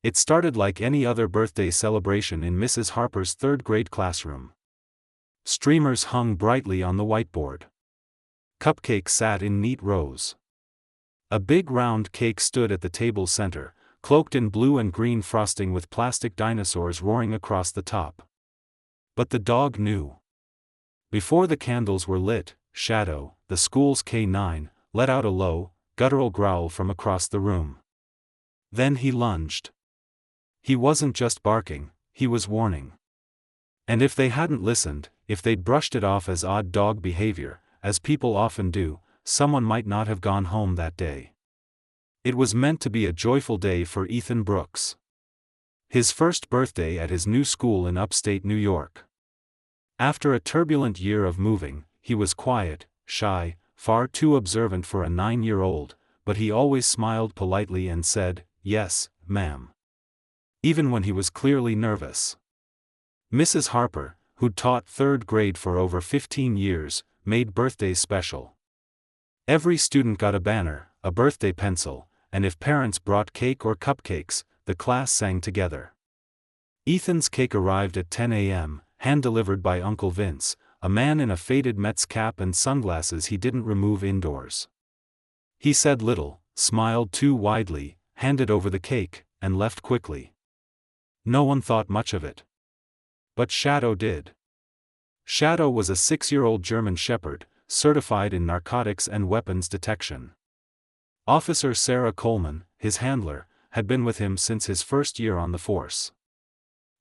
It started like any other birthday celebration in Mrs. Harper's third-grade classroom. Streamers hung brightly on the whiteboard. Cupcakes sat in neat rows. A big round cake stood at the table's center, cloaked in blue and green frosting with plastic dinosaurs roaring across the top. But the dog knew. Before the candles were lit, Shadow, the school's K9, let out a low, guttural growl from across the room. Then he lunged. He wasn't just barking, he was warning. And if they hadn't listened, if they'd brushed it off as odd dog behavior, as people often do, someone might not have gone home that day. It was meant to be a joyful day for Ethan Brooks. His first birthday at his new school in upstate New York. After a turbulent year of moving, he was quiet, shy, far too observant for a 9-year-old, but he always smiled politely and said, "Yes, ma'am," even when he was clearly nervous. Mrs. Harper, who'd taught third grade for over 15 years, made birthdays special. Every student got a banner, a birthday pencil, and if parents brought cake or cupcakes, the class sang together. Ethan's cake arrived at 10 a.m., hand-delivered by Uncle Vince, a man in a faded Mets cap and sunglasses he didn't remove indoors. He said little, smiled too widely, handed over the cake, and left quickly. No one thought much of it. But Shadow did. Shadow was a 6-year-old German Shepherd, certified in narcotics and weapons detection. Officer Sarah Coleman, his handler, had been with him since his first year on the force.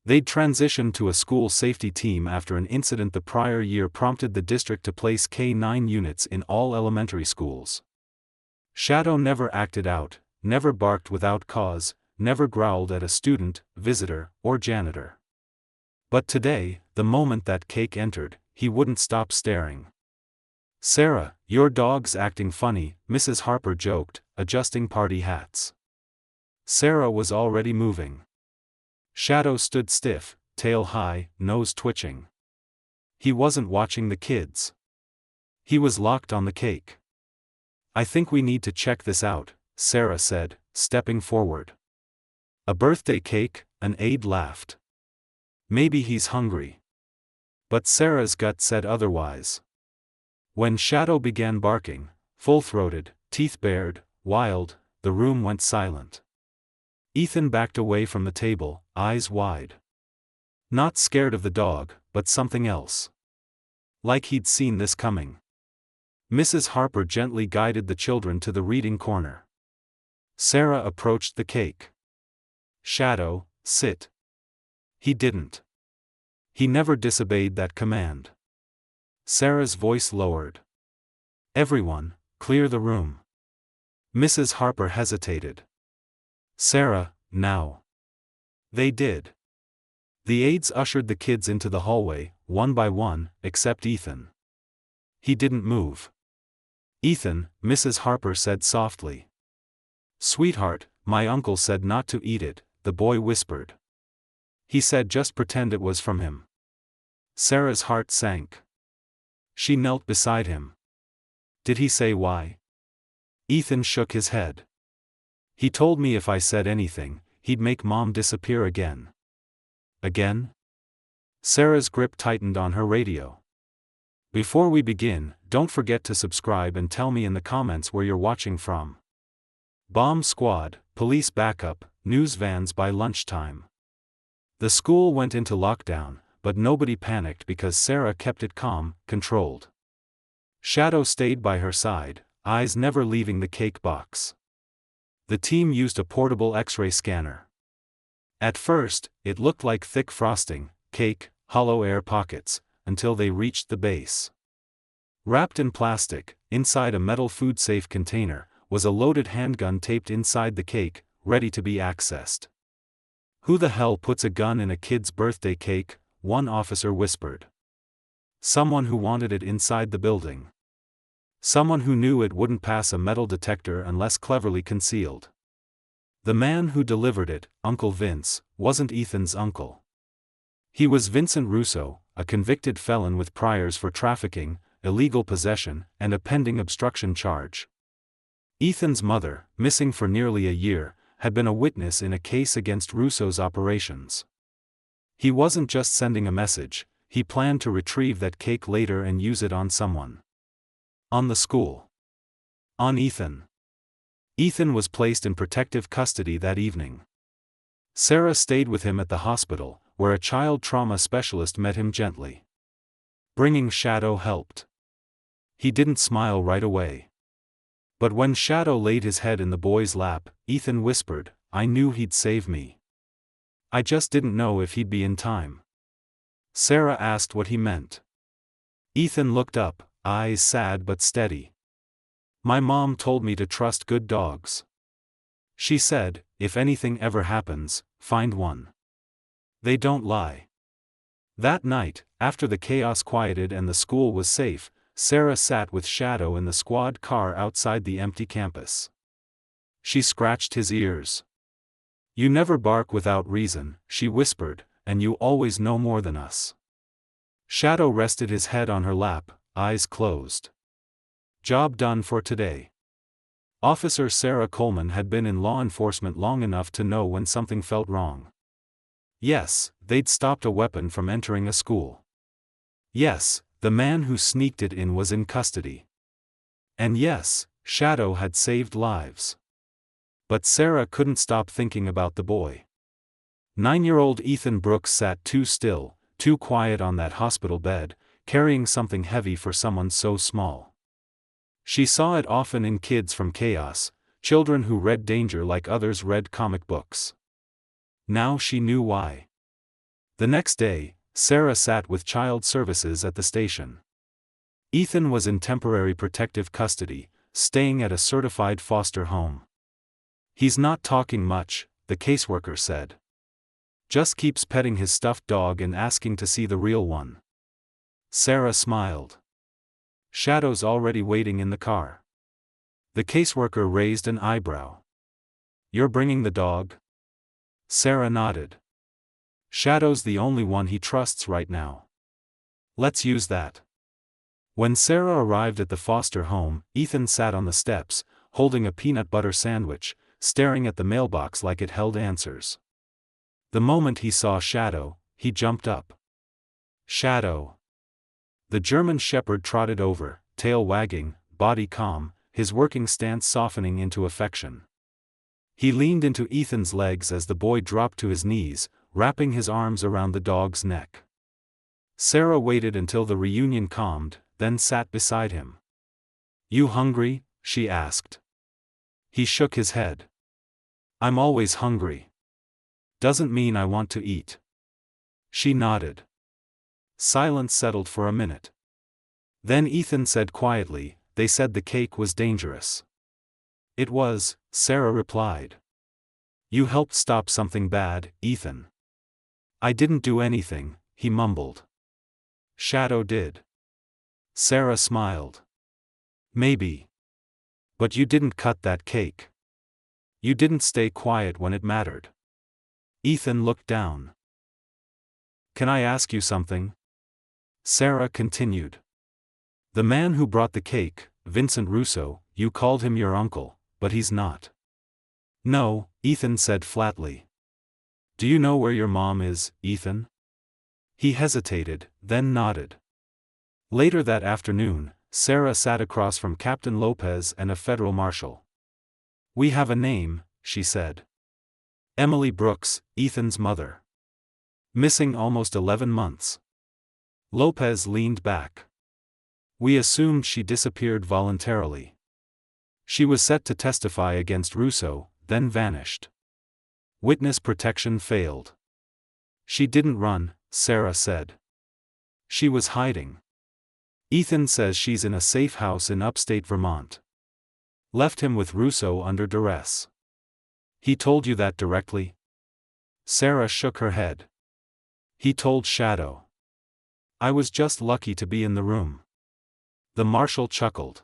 They'd transitioned to a school safety team after an incident the prior year prompted the district to place K9 units in all elementary schools. Shadow never acted out, never barked without cause, never growled at a student, visitor, or janitor. But today, the moment that cake entered, he wouldn't stop staring. "Sarah, your dog's acting funny," Mrs. Harper joked, adjusting party hats. Sarah was already moving. Shadow stood stiff, tail high, nose twitching. He wasn't watching the kids. He was locked on the cake. "I think we need to check this out," Sarah said, stepping forward. "A birthday cake?" An aide laughed. "Maybe he's hungry." But Sarah's gut said otherwise. When Shadow began barking, full-throated, teeth bared, wild, the room went silent. Ethan backed away from the table, eyes wide. Not scared of the dog, but something else. Like he'd seen this coming. Mrs. Harper gently guided the children to the reading corner. Sarah approached the cake. "Shadow, sit." He didn't. He never disobeyed that command. Sarah's voice lowered. "Everyone, clear the room." Mrs. Harper hesitated. "Sarah, now." They did. The aides ushered the kids into the hallway, one by one, except Ethan. He didn't move. "Ethan," Mrs. Harper said softly. "Sweetheart, my uncle said not to eat it," the boy whispered. "He said just pretend it was from him." Sarah's heart sank. She knelt beside him. "Did he say why?" Ethan shook his head. "He told me if I said anything, he'd make Mom disappear again." "Again?" Sarah's grip tightened on her radio. "Before we begin, don't forget to subscribe and tell me in the comments where you're watching from." Bomb squad, police backup, news vans by lunchtime. The school went into lockdown, but nobody panicked because Sarah kept it calm, controlled. Shadow stayed by her side, eyes never leaving the cake box. The team used a portable X-ray scanner. At first, it looked like thick frosting, cake, hollow air pockets, until they reached the base. Wrapped in plastic, inside a metal food-safe container, was a loaded handgun taped inside the cake, ready to be accessed. "Who the hell puts a gun in a kid's birthday cake?" one officer whispered. "Someone who wanted it inside the building. Someone who knew it wouldn't pass a metal detector unless cleverly concealed." The man who delivered it, Uncle Vince, wasn't Ethan's uncle. He was Vincent Russo, a convicted felon with priors for trafficking, illegal possession, and a pending obstruction charge. Ethan's mother, missing for nearly a year, had been a witness in a case against Russo's operations. He wasn't just sending a message, he planned to retrieve that cake later and use it on someone. On the school. On Ethan. Ethan was placed in protective custody that evening. Sarah stayed with him at the hospital, where a child trauma specialist met him gently. Bringing Shadow helped. He didn't smile right away. But when Shadow laid his head in the boy's lap, Ethan whispered, "I knew he'd save me. I just didn't know if he'd be in time." Sarah asked what he meant. Ethan looked up, eyes sad but steady. "My mom told me to trust good dogs. She said, if anything ever happens, find one. They don't lie." That night, after the chaos quieted and the school was safe, Sarah sat with Shadow in the squad car outside the empty campus. She scratched his ears. "You never bark without reason," she whispered, "and you always know more than us." Shadow rested his head on her lap, eyes closed. Job done for today. Officer Sarah Coleman had been in law enforcement long enough to know when something felt wrong. Yes, they'd stopped a weapon from entering a school. Yes, the man who sneaked it in was in custody. And yes, Shadow had saved lives. But Sarah couldn't stop thinking about the boy. 9-year-old Ethan Brooks sat too still, too quiet on that hospital bed, carrying something heavy for someone so small. She saw it often in kids from chaos, children who read danger like others read comic books. Now she knew why. The next day, Sarah sat with child services at the station. Ethan was in temporary protective custody, staying at a certified foster home. "He's not talking much," the caseworker said. "Just keeps petting his stuffed dog and asking to see the real one." Sarah smiled. "Shadow's already waiting in the car." The caseworker raised an eyebrow. "You're bringing the dog?" Sarah nodded. "Shadow's the only one he trusts right now. Let's use that." When Sarah arrived at the foster home, Ethan sat on the steps, holding a peanut butter sandwich, staring at the mailbox like it held answers. The moment he saw Shadow, he jumped up. "Shadow." The German shepherd trotted over, tail wagging, body calm, his working stance softening into affection. He leaned into Ethan's legs as the boy dropped to his knees, wrapping his arms around the dog's neck. Sarah waited until the reunion calmed, then sat beside him. "You hungry?" she asked. He shook his head. "I'm always hungry. Doesn't mean I want to eat." She nodded. Silence settled for a minute. Then Ethan said quietly, "They said the cake was dangerous." "It was," Sarah replied. "You helped stop something bad, Ethan." "I didn't do anything," he mumbled. "Shadow did." Sarah smiled. "Maybe. But you didn't cut that cake. You didn't stay quiet when it mattered." Ethan looked down. "Can I ask you something?" Sarah continued. "The man who brought the cake, Vincent Russo, you called him your uncle, but he's not." "No," Ethan said flatly. "Do you know where your mom is, Ethan?" He hesitated, then nodded. Later that afternoon, Sarah sat across from Captain Lopez and a federal marshal. "We have a name," she said. "Emily Brooks, Ethan's mother. Missing almost 11 months. Lopez leaned back. "We assumed she disappeared voluntarily. She was set to testify against Russo, then vanished. Witness protection failed." "She didn't run," Sarah said. "She was hiding. Ethan says she's in a safe house in upstate Vermont. Left him with Russo under duress." "He told you that directly?" Sarah shook her head. "He told Shadow. I was just lucky to be in the room." The marshal chuckled.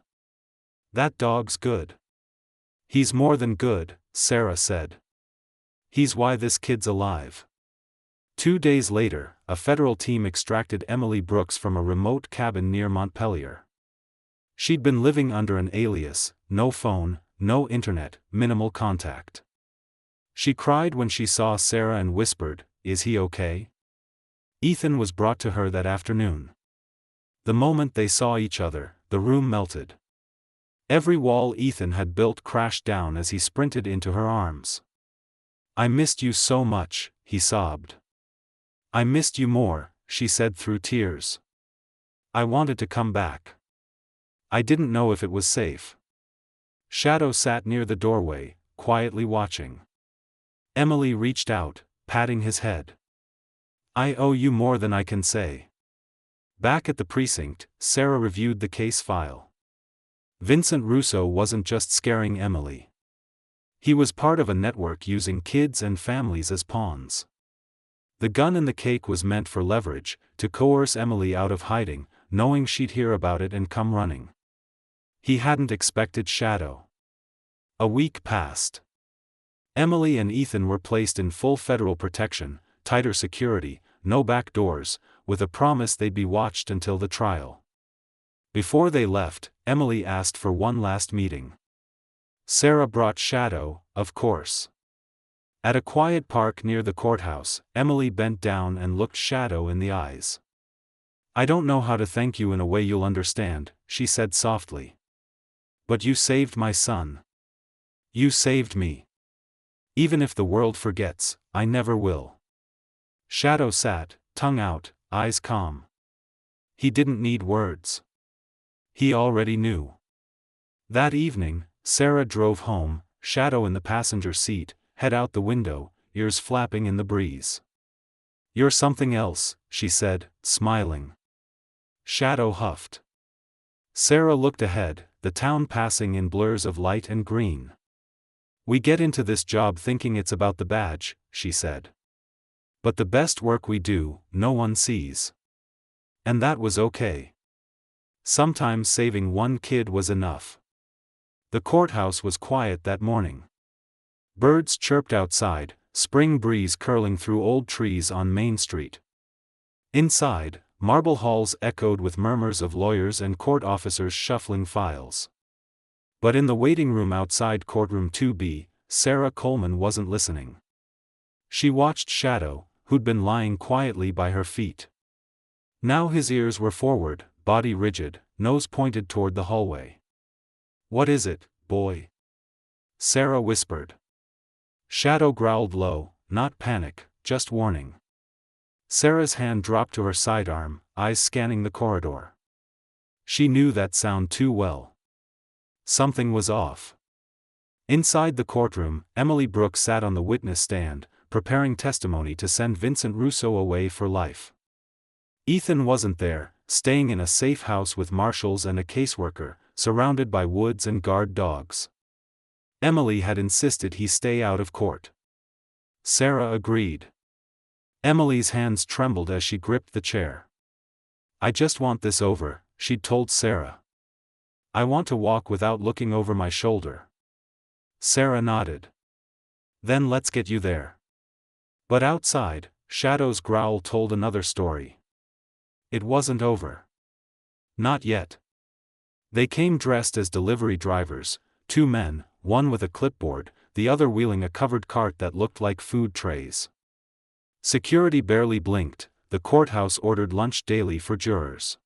"That dog's good." "He's more than good," Sarah said. "He's why this kid's alive." 2 days later, a federal team extracted Emily Brooks from a remote cabin near Montpelier. She'd been living under an alias, no phone, no internet, minimal contact. She cried when she saw Sarah and whispered, "Is he okay?" Ethan was brought to her that afternoon. The moment they saw each other, the room melted. Every wall Ethan had built crashed down as he sprinted into her arms. "I missed you so much," he sobbed. "I missed you more," she said through tears. "I wanted to come back. I didn't know if it was safe." Shadow sat near the doorway, quietly watching. Emily reached out, patting his head. "I owe you more than I can say." Back at the precinct, Sarah reviewed the case file. Vincent Russo wasn't just scaring Emily. He was part of a network using kids and families as pawns. The gun in the cake was meant for leverage, to coerce Emily out of hiding, knowing she'd hear about it and come running. He hadn't expected Shadow. A week passed. Emily and Ethan were placed in full federal protection, tighter security, no back doors, with a promise they'd be watched until the trial. Before they left, Emily asked for one last meeting. Sarah brought Shadow, of course. At a quiet park near the courthouse, Emily bent down and looked Shadow in the eyes. "I don't know how to thank you in a way you'll understand," she said softly. "But you saved my son. You saved me. Even if the world forgets, I never will." Shadow sat, tongue out, eyes calm. He didn't need words. He already knew. That evening, Sarah drove home, Shadow in the passenger seat, head out the window, ears flapping in the breeze. "You're something else," she said, smiling. Shadow huffed. Sarah looked ahead, the town passing in blurs of light and green. "We get into this job thinking it's about the badge," she said. "But the best work we do, no one sees." And that was okay. Sometimes saving one kid was enough. The courthouse was quiet that morning. Birds chirped outside, spring breeze curling through old trees on Main Street. Inside, marble halls echoed with murmurs of lawyers and court officers shuffling files. But in the waiting room outside courtroom 2B, Sarah Coleman wasn't listening. She watched Shadow, who'd been lying quietly by her feet. Now his ears were forward, body rigid, nose pointed toward the hallway. "What is it, boy?" Sarah whispered. Shadow growled low, not panic, just warning. Sarah's hand dropped to her sidearm, eyes scanning the corridor. She knew that sound too well. Something was off. Inside the courtroom, Emily Brooks sat on the witness stand, preparing testimony to send Vincent Russo away for life. Ethan wasn't there, staying in a safe house with marshals and a caseworker, surrounded by woods and guard dogs. Emily had insisted he stay out of court. Sarah agreed. Emily's hands trembled as she gripped the chair. "I just want this over," she'd told Sarah. "I want to walk without looking over my shoulder." Sarah nodded. "Then let's get you there." But outside, Shadow's growl told another story. It wasn't over. Not yet. They came dressed as delivery drivers, two men, one with a clipboard, the other wheeling a covered cart that looked like food trays. Security barely blinked, the courthouse ordered lunch daily for jurors.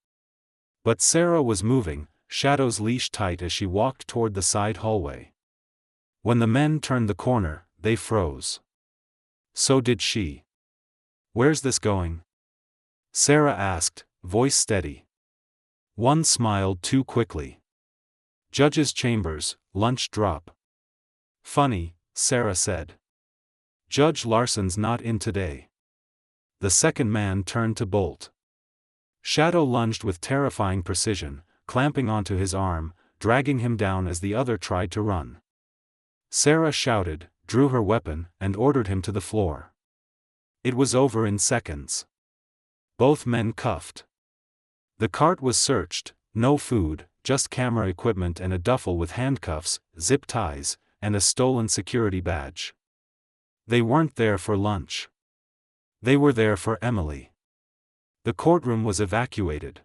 But Sarah was moving, Shadow's leash tight as she walked toward the side hallway. When the men turned the corner, they froze. So did she. "Where's this going?" Sarah asked, voice steady. One smiled too quickly. "Judge's chambers, lunch drop." "Funny," Sarah said. "Judge Larson's not in today." The second man turned to bolt. Shadow lunged with terrifying precision, clamping onto his arm, dragging him down as the other tried to run. Sarah shouted, drew her weapon, and ordered him to the floor. It was over in seconds. Both men cuffed. The cart was searched, no food, just camera equipment and a duffel with handcuffs, zip ties, and a stolen security badge. They weren't there for lunch. They were there for Emily. The courtroom was evacuated.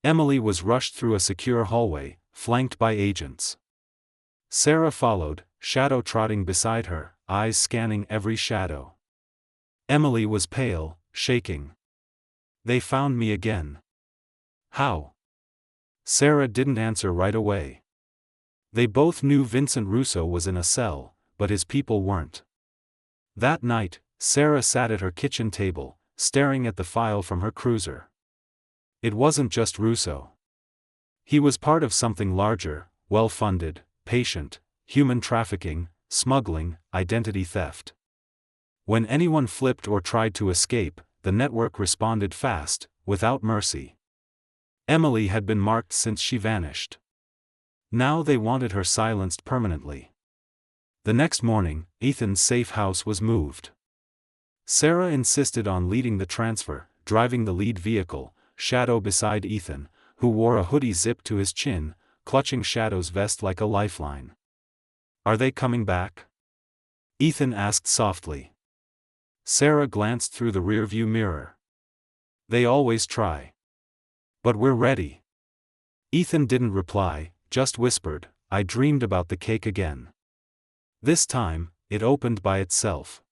Emily was rushed through a secure hallway, flanked by agents. Sarah followed, Shadow trotting beside her, eyes scanning every shadow. Emily was pale, shaking. "They found me again." "How?" Sarah didn't answer right away. They both knew Vincent Russo was in a cell, but his people weren't. That night, Sarah sat at her kitchen table, staring at the file from her cruiser. It wasn't just Russo. He was part of something larger, well-funded, patient, human trafficking, smuggling, identity theft. When anyone flipped or tried to escape, the network responded fast, without mercy. Emily had been marked since she vanished. Now they wanted her silenced permanently. The next morning, Ethan's safe house was moved. Sarah insisted on leading the transfer, driving the lead vehicle, Shadow beside Ethan, who wore a hoodie zipped to his chin, clutching Shadow's vest like a lifeline. "Are they coming back?" Ethan asked softly. Sarah glanced through the rearview mirror. "They always try. But we're ready." Ethan didn't reply, just whispered, "I dreamed about the cake again." This time, it opened by itself.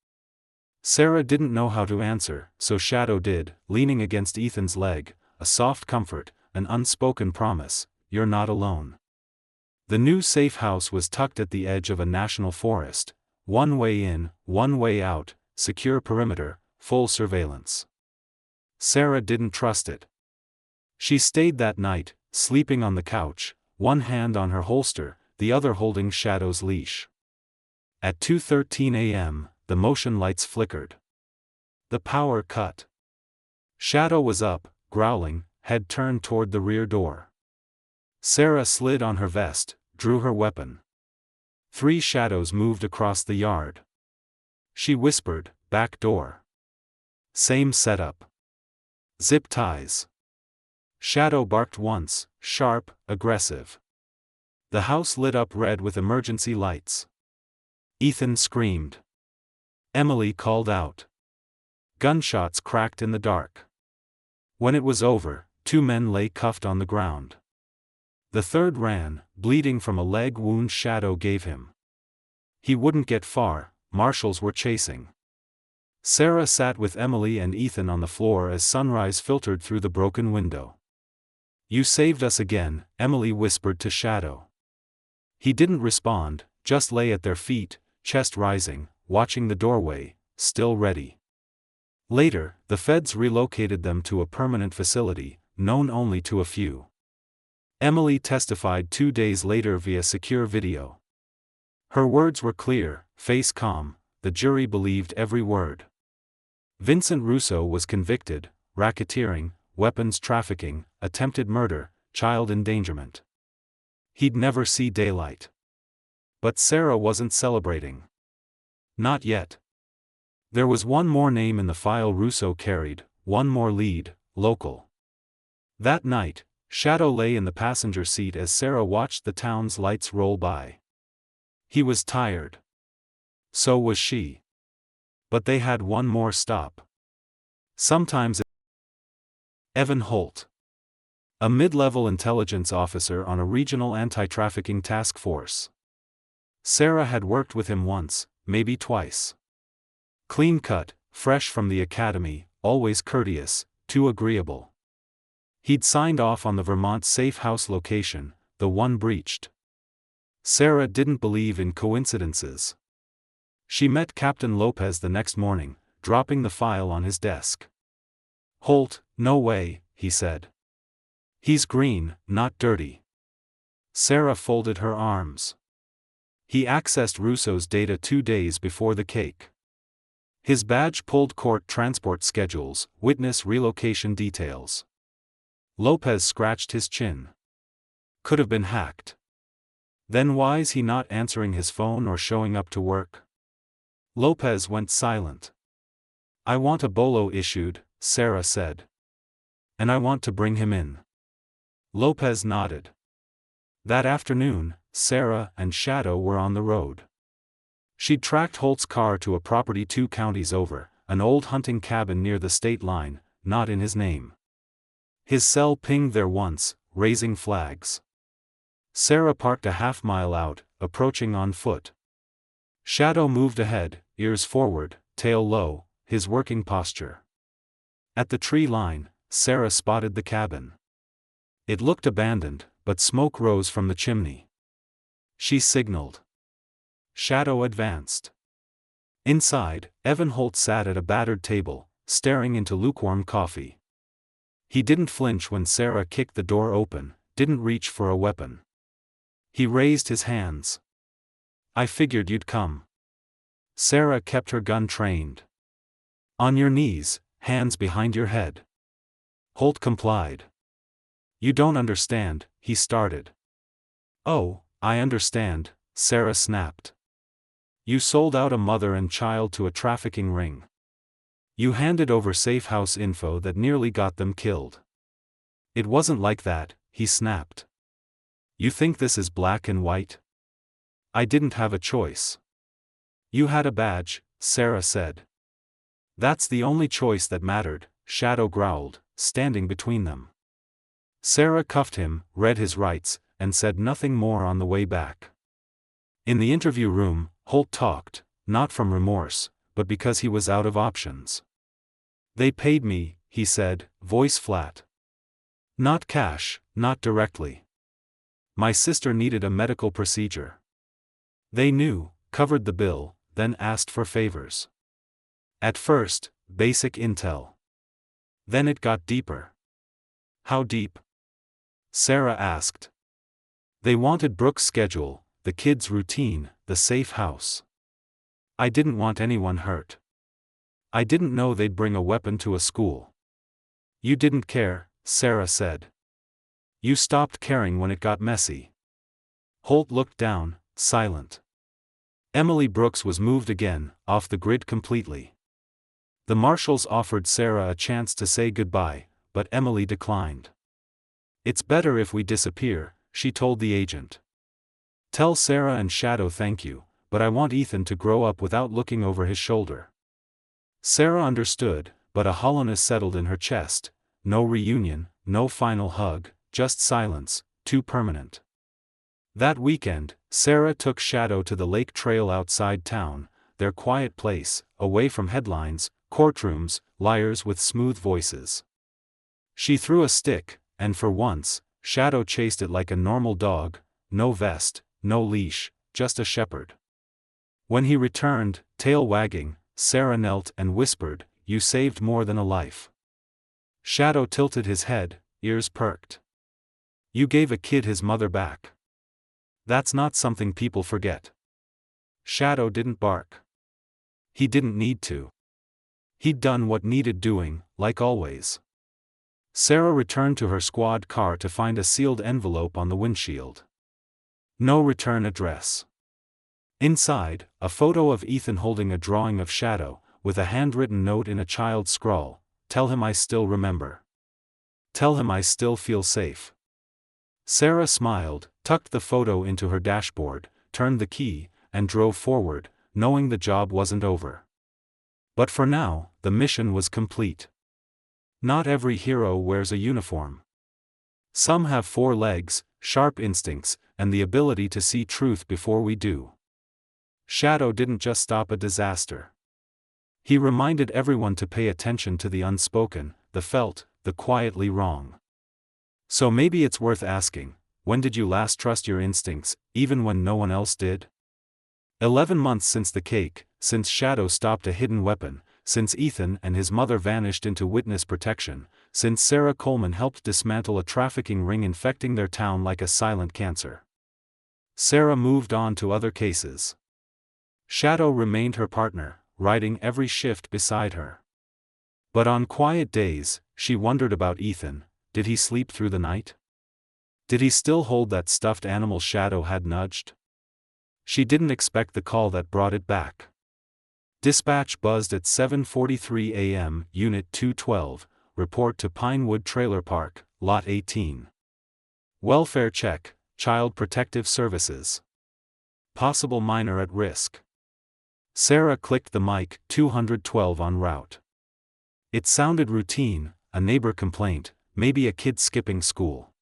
Sarah didn't know how to answer, so Shadow did, leaning against Ethan's leg, a soft comfort, an unspoken promise, "You're not alone." The new safe house was tucked at the edge of a national forest, one way in, one way out, secure perimeter, full surveillance. Sarah didn't trust it. She stayed that night, sleeping on the couch, one hand on her holster, the other holding Shadow's leash. At 2:13 a.m., the motion lights flickered. The power cut. Shadow was up, growling, head turned toward the rear door. Sarah slid on her vest, drew her weapon. 3 shadows moved across the yard. She whispered, "Back door." Same setup. Zip ties. Shadow barked once, sharp, aggressive. The house lit up red with emergency lights. Ethan screamed. Emily called out. Gunshots cracked in the dark. When it was over, 2 men lay cuffed on the ground. The third ran, bleeding from a leg wound Shadow gave him. He wouldn't get far, marshals were chasing. Sarah sat with Emily and Ethan on the floor as sunrise filtered through the broken window. "You saved us again," Emily whispered to Shadow. He didn't respond, just lay at their feet, chest rising, watching the doorway, still ready. Later, the feds relocated them to a permanent facility, known only to a few. Emily testified 2 days later via secure video. Her words were clear, face calm, the jury believed every word. Vincent Russo was convicted: racketeering, weapons trafficking, attempted murder, child endangerment. He'd never see daylight. But Sarah wasn't celebrating. Not yet. There was one more name in the file Russo carried, one more lead, local. That night, Shadow lay in the passenger seat as Sarah watched the town's lights roll by. He was tired. So was she. But they had one more stop. Sometimes Evan Holt, a mid-level intelligence officer on a regional anti-trafficking task force. Sarah had worked with him once, maybe twice. Clean-cut, fresh from the academy, always courteous, too agreeable. He'd signed off on the Vermont safe house location, the one breached. Sarah didn't believe in coincidences. She met Captain Lopez the next morning, dropping the file on his desk. "Holt, no way," he said. "He's green, not dirty." Sarah folded her arms. He accessed Russo's data 2 days before the cake. His badge pulled court transport schedules, witness relocation details. Lopez scratched his chin. Could have been hacked. Then why's he not answering his phone or showing up to work? Lopez went silent. "I want a bolo issued," Sarah said. "And I want to bring him in." Lopez nodded. That afternoon, Sarah and Shadow were on the road. She'd tracked Holt's car to a property 2 counties over, an old hunting cabin near the state line, not in his name. His cell pinged there once, raising flags. Sarah parked a half-mile out, approaching on foot. Shadow moved ahead, ears forward, tail low, his working posture. At the tree line, Sarah spotted the cabin. It looked abandoned, but smoke rose from the chimney. She signaled. Shadow advanced. Inside, Evan Holt sat at a battered table, staring into lukewarm coffee. He didn't flinch when Sarah kicked the door open, didn't reach for a weapon. He raised his hands. "I figured you'd come." Sarah kept her gun trained. "On your knees, hands behind your head." Holt complied. "You don't understand," he started. "Oh, I understand," Sarah snapped. "You sold out a mother and child to a trafficking ring. You handed over safe house info that nearly got them killed." "It wasn't like that," he snapped. "You think this is black and white? I didn't have a choice." "You had a badge," Sarah said. "That's the only choice that mattered," Shadow growled, standing between them. Sarah cuffed him, read his rights, and said nothing more on the way back. In the interview room, Holt talked, not from remorse, but because he was out of options. "They paid me," he said, voice flat. "Not cash, not directly. My sister needed a medical procedure. They knew, covered the bill, then asked for favors. At first, basic intel. Then it got deeper." "How deep?" Sarah asked. "They wanted Brooke's schedule, the kids' routine, the safe house. I didn't want anyone hurt. I didn't know they'd bring a weapon to a school." "You didn't care," Sarah said. "You stopped caring when it got messy." Holt looked down, silent. Emily Brooks was moved again, off the grid completely. The marshals offered Sarah a chance to say goodbye, but Emily declined. "It's better if we disappear," she told the agent. "Tell Sarah and Shadow thank you, but I want Ethan to grow up without looking over his shoulder." Sarah understood, but a hollowness settled in her chest. No reunion, no final hug, just silence, too permanent. That weekend, Sarah took Shadow to the lake trail outside town, their quiet place, away from headlines, courtrooms, liars with smooth voices. She threw a stick, and for once, Shadow chased it like a normal dog, no vest, no leash, just a shepherd. When he returned, tail wagging, Sarah knelt and whispered, "You saved more than a life." Shadow tilted his head, ears perked. "You gave a kid his mother back. That's not something people forget." Shadow didn't bark. He didn't need to. He'd done what needed doing, like always. Sarah returned to her squad car to find a sealed envelope on the windshield. No return address. Inside, a photo of Ethan holding a drawing of Shadow, with a handwritten note in a child's scrawl, "Tell him I still remember. Tell him I still feel safe." Sarah smiled, tucked the photo into her dashboard, turned the key, and drove forward, knowing the job wasn't over. But for now, the mission was complete. Not every hero wears a uniform. Some have 4 legs, sharp instincts, and the ability to see truth before we do. Shadow didn't just stop a disaster. He reminded everyone to pay attention to the unspoken, the felt, the quietly wrong. So maybe it's worth asking, when did you last trust your instincts, even when no one else did? 11 months since the cake, since Shadow stopped a hidden weapon, since Ethan and his mother vanished into witness protection, since Sarah Coleman helped dismantle a trafficking ring infecting their town like a silent cancer. Sarah moved on to other cases. Shadow remained her partner, riding every shift beside her. But on quiet days, she wondered about Ethan. Did he sleep through the night? Did he still hold that stuffed animal Shadow had nudged? She didn't expect the call that brought it back. Dispatch buzzed at 7:43 a.m. Unit 212, report to Pinewood Trailer Park, Lot 18. Welfare check, Child Protective Services. Possible minor at risk. Sarah clicked the mic, 212 en route. It sounded routine, a neighbor complaint, maybe a kid skipping school.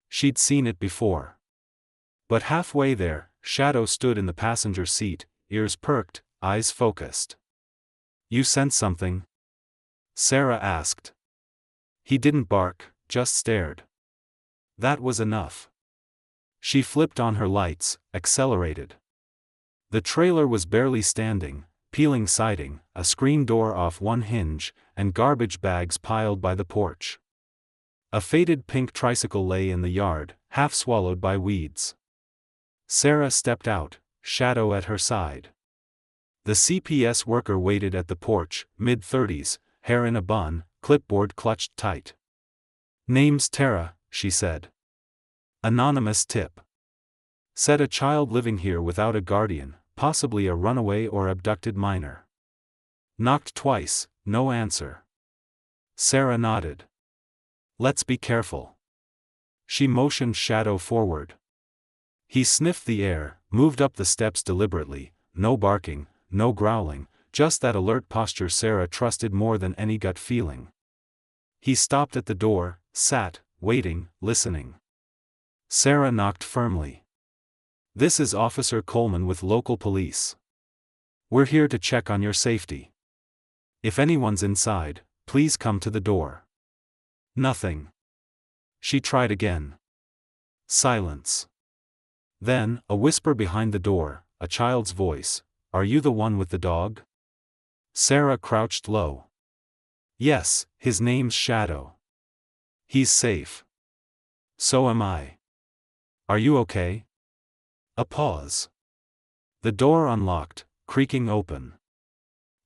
She'd seen it before. But halfway there, Shadow stood in the passenger seat, ears perked, eyes focused. "You sense something?" Sarah asked. He didn't bark, just stared. That was enough. She flipped on her lights, accelerated. The trailer was barely standing, peeling siding, a screen door off one hinge, and garbage bags piled by the porch. A faded pink tricycle lay in the yard, half swallowed by weeds. Sarah stepped out, Shadow at her side. The CPS worker waited at the porch, mid-30s, hair in a bun, clipboard clutched tight. "Name's Tara," she said. "Anonymous tip. Said a child living here without a guardian, possibly a runaway or abducted minor. Knocked twice, no answer." Sarah nodded. "Let's be careful." She motioned Shadow forward. He sniffed the air, moved up the steps deliberately, no barking, no growling, just that alert posture Sarah trusted more than any gut feeling. He stopped at the door, sat, waiting, listening. Sarah knocked firmly. "This is Officer Coleman with local police. We're here to check on your safety. If anyone's inside, please come to the door." Nothing. She tried again. Silence. Then, a whisper behind the door, a child's voice. "Are you the one with the dog?" Sarah crouched low. "Yes, his name's Shadow. He's safe. So am I. Are you okay?" A pause. The door unlocked, creaking open.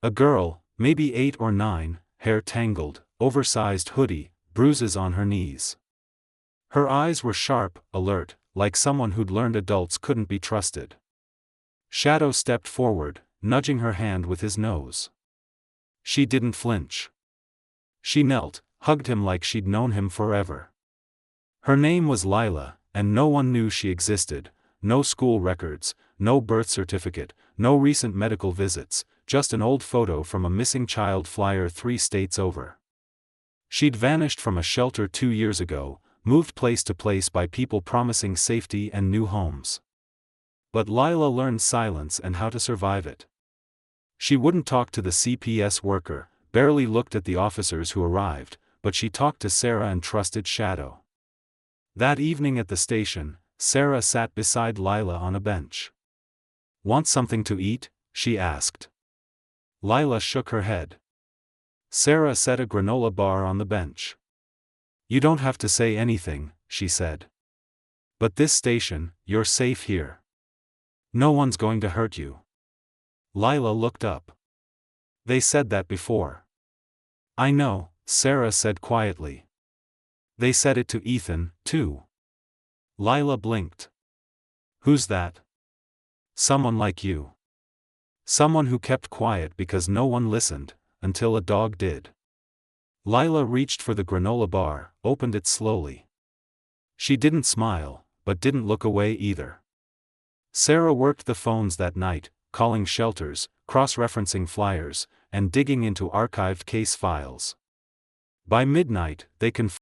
A girl, maybe 8 or 9, hair tangled, oversized hoodie, bruises on her knees. Her eyes were sharp, alert, like someone who'd learned adults couldn't be trusted. Shadow stepped forward, nudging her hand with his nose. She didn't flinch. She knelt, hugged him like she'd known him forever. Her name was Lila, and no one knew she existed. No school records, no birth certificate, no recent medical visits, just an old photo from a missing child flyer 3 states over. She'd vanished from a shelter 2 years ago, moved place to place by people promising safety and new homes. But Lila learned silence and how to survive it. She wouldn't talk to the CPS worker, barely looked at the officers who arrived, but she talked to Sarah and trusted Shadow. That evening at the station, Sarah sat beside Lila on a bench. "Want something to eat?" she asked. Lila shook her head. Sarah set a granola bar on the bench. "You don't have to say anything," she said. "But this station, you're safe here. No one's going to hurt you." Lila looked up. "They said that before." "I know," Sarah said quietly. "They said it to Ethan, too." Lila blinked. "Who's that?" "Someone like you. Someone who kept quiet because no one listened, until a dog did." Lila reached for the granola bar, opened it slowly. She didn't smile, but didn't look away either. Sarah worked the phones that night, calling shelters, cross-referencing flyers, and digging into archived case files. By midnight, they confirmed.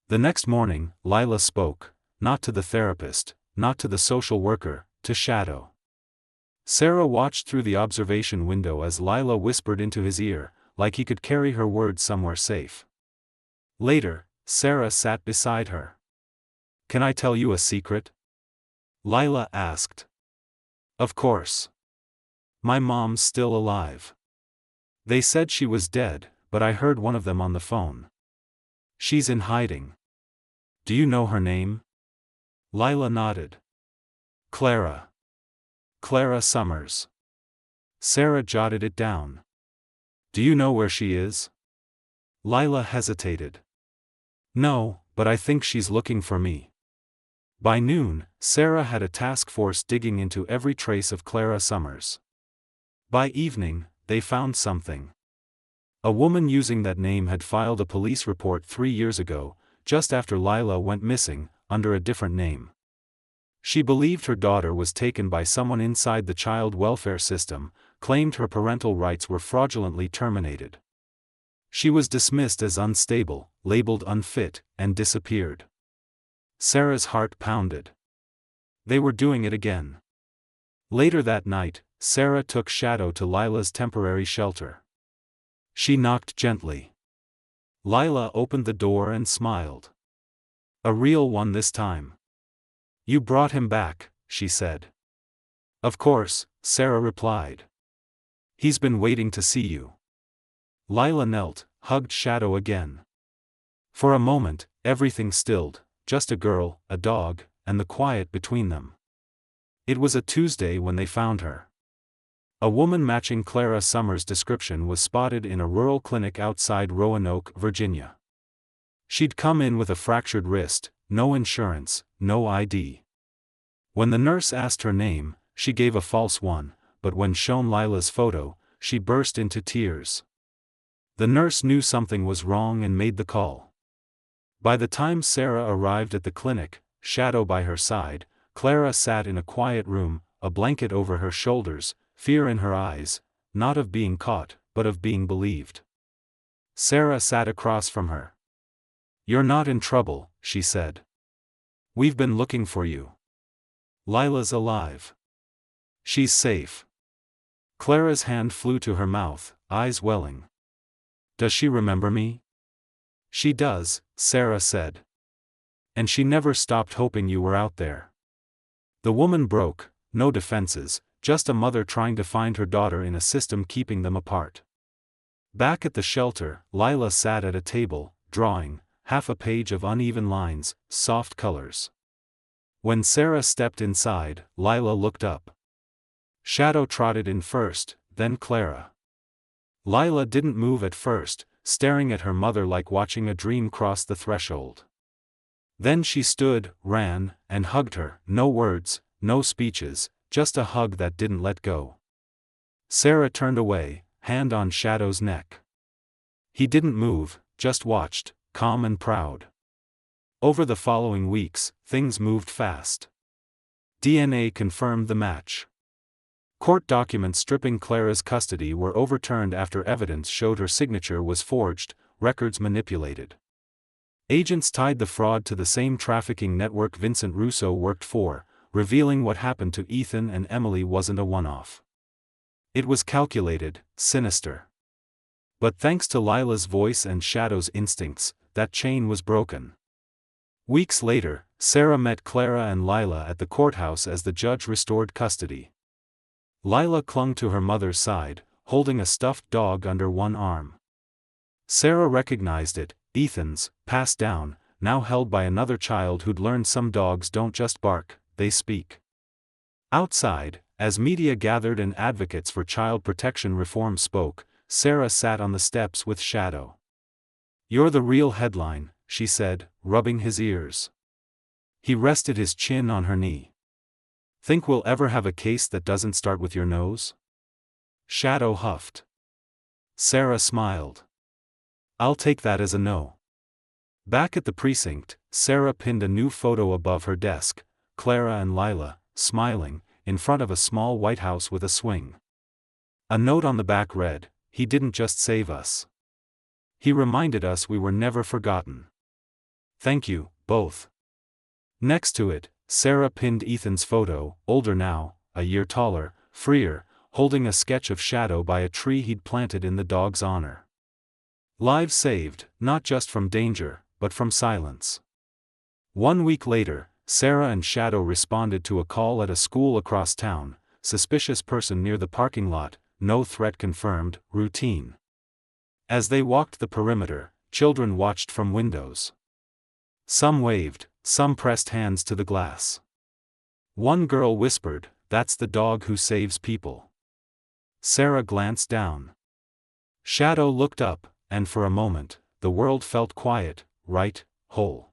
The next morning, Lila spoke, not to the therapist, not to the social worker, to Shadow. Sarah watched through the observation window as Lila whispered into his ear, like he could carry her words somewhere safe. Later, Sarah sat beside her. "Can I tell you a secret?" Lila asked. "Of course. My mom's still alive. They said she was dead, but I heard one of them on the phone. She's in hiding. Do you know her name?" Lila nodded. "Clara. Clara Summers." Sarah jotted it down. "Do you know where she is?" Lila hesitated. "No, but I think she's looking for me." By noon, Sarah had a task force digging into every trace of Clara Summers. By evening, they found something. A woman using that name had filed a police report 3 years ago, just after Lila went missing, under a different name. She believed her daughter was taken by someone inside the child welfare system, claimed her parental rights were fraudulently terminated. She was dismissed as unstable, labeled unfit, and disappeared. Sarah's heart pounded. They were doing it again. Later that night, Sarah took Shadow to Lila's temporary shelter. She knocked gently. Lila opened the door and smiled. A real one this time. You brought him back, she said. Of course, Sarah replied. He's been waiting to see you. Lila knelt, hugged Shadow again. For a moment, everything stilled, just a girl, a dog, and the quiet between them. It was a Tuesday when they found her. A woman matching Clara Summers' description was spotted in a rural clinic outside Roanoke, Virginia. She'd come in with a fractured wrist, no insurance, no ID. When the nurse asked her name, she gave a false one, but when shown Lila's photo, she burst into tears. The nurse knew something was wrong and made the call. By the time Sarah arrived at the clinic, Shadow by her side, Clara sat in a quiet room, a blanket over her shoulders, fear in her eyes, not of being caught, but of being believed. Sarah sat across from her. You're not in trouble, she said. We've been looking for you. Lila's alive. She's safe. Clara's hand flew to her mouth, eyes welling. Does she remember me? She does, Sarah said. And she never stopped hoping you were out there. The woman broke, no defenses, just a mother trying to find her daughter in a system keeping them apart. Back at the shelter, Lila sat at a table, drawing, half a page of uneven lines, soft colors. When Sarah stepped inside, Lila looked up. Shadow trotted in first, then Clara. Lila didn't move at first, staring at her mother like watching a dream cross the threshold. Then she stood, ran, and hugged her, no words, no speeches, just a hug that didn't let go. Sarah turned away, hand on Shadow's neck. He didn't move, just watched, calm and proud. Over the following weeks, things moved fast. DNA confirmed the match. Court documents stripping Clara's custody were overturned after evidence showed her signature was forged, records manipulated. Agents tied the fraud to the same trafficking network Vincent Russo worked for, revealing what happened to Ethan and Emily wasn't a one-off. It was calculated, sinister. But thanks to Lila's voice and Shadow's instincts, that chain was broken. Weeks later, Sarah met Clara and Lila at the courthouse as the judge restored custody. Lila clung to her mother's side, holding a stuffed dog under one arm. Sarah recognized it, Ethan's, passed down, now held by another child who'd learned some dogs don't just bark, they speak. Outside, as media gathered and advocates for child protection reform spoke, Sarah sat on the steps with Shadow. You're the real headline, she said, rubbing his ears. He rested his chin on her knee. Think we'll ever have a case that doesn't start with your nose? Shadow huffed. Sarah smiled. I'll take that as a no. Back at the precinct, Sarah pinned a new photo above her desk, Clara and Lila, smiling, in front of a small white house with a swing. A note on the back read, "He didn't just save us. He reminded us we were never forgotten. Thank you, both." Next to it, Sarah pinned Ethan's photo, older now, a year taller, freer, holding a sketch of Shadow by a tree he'd planted in the dog's honor. Lives saved, not just from danger, but from silence. 1 week later, Sarah and Shadow responded to a call at a school across town, suspicious person near the parking lot, no threat confirmed, routine. As they walked the perimeter, children watched from windows. Some waved, some pressed hands to the glass. One girl whispered, "That's the dog who saves people." Sarah glanced down. Shadow looked up, and for a moment, the world felt quiet, right, whole.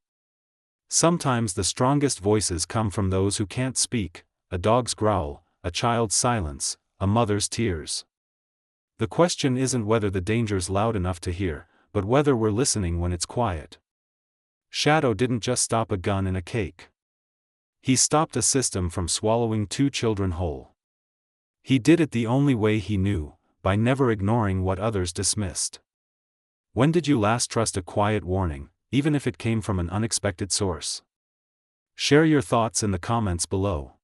Sometimes the strongest voices come from those who can't speak, a dog's growl, a child's silence, a mother's tears. The question isn't whether the danger's loud enough to hear, but whether we're listening when it's quiet. Shadow didn't just stop a gun in a cake. He stopped a system from swallowing 2 children whole. He did it the only way he knew, by never ignoring what others dismissed. When did you last trust a quiet warning, even if it came from an unexpected source? Share your thoughts in the comments below.